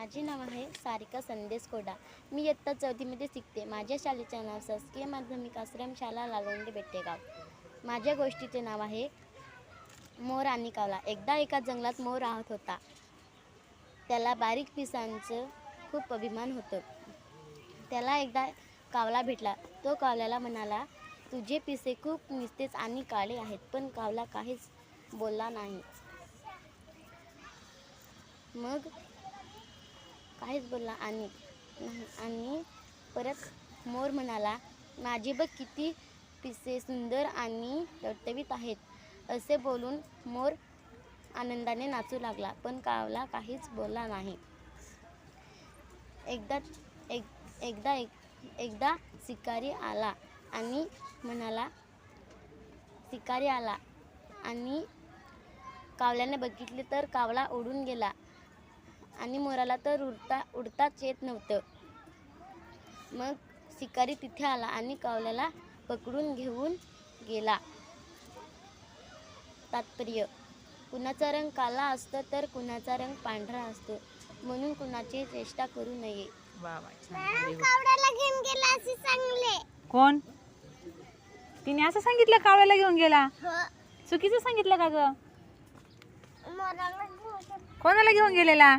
माझे नाव आहे सारिका संदेश कोडा। मी इयत्ता 4मध्ये शिकते। माझ्या शाळेचे नाव शासकीय माध्यमिक आश्रम शाळा लालवंडे बेट्टेगाव। माझ्या गोष्टीचे नाव आहे मोर आणि कावळा। एकदा एका जंगलात मोर राहत होता। त्याला बारीक पिसांचं खूप अभिमान होतं। त्याला एकदा कावळा भेटला। तो कावळ्याला म्हणाला, तुझे पिसे खूप निस्तेज आणि काळे आहेत। पण कावळा काहीच बोलला नाही। मग काहीच बोलला आणि परत मोर म्हणाला, माझे बघ किती पिसे सुंदर आणि टवटवीत आहेत। असे बोलून मोर आनंदाने नाचू लागला, पण कावळा काहीच बोलला नाही। एकदा शिकारी आला आणि कावळ्याने बघितले तर कावळा उडून गेला आणि मोराला तर उडताच येत नव्हतं। मग शिकारी तिथे आला आणि कावळ्याला पकडून घेऊन गेला। तात्पर्य: कुणाचा रंग काळा असतो तर कुणाचा रंग पांढरा असतो, म्हणून कुणाची चेष्टा करू नये। कावळ्याला घेऊन गेला असे सांगले कोण? तिने असं सांगितलं कावळ्याला घेऊन गेला? हो, चुकीचं सांगितलं का ग? मोराला घेऊन गेला. कोणाला घेऊन गेलेला?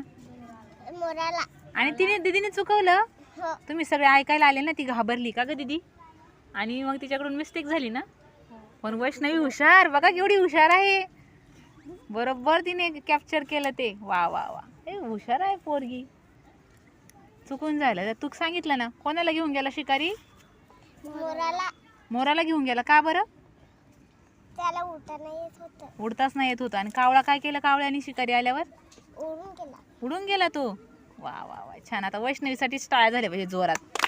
मोराला. आणि दीदीने चुकवलं? हो. तुम्ही सगळे ऐकायला आले ना, ती घाबरली का ग दीदी? आणि मग तिच्याकडून मिस्टेक झाली ना? पण वैष्णवी हुशार, बघा केवढी हुशार आहे। बरोबर तिने कॅप्चर केलं ते। वा वा वा, हे हुशार आहे पोरगी। चुकून झालं तर तू सांगितलं ना। कोणाला घेऊन गेला शिकारी? मोराला. मोराला घेऊन गेला का बरं? त्याला उडता नाही येत होतं। उडताच नाही येत होता। आणि कावळा काय केलं कावळ्याने शिकारी आल्यावर? उडून गेला. उडून गेला तो। वा वा वा, छान। आता वैष्णवीसाठी टाळ्या झाल्या पाहिजे जोरात।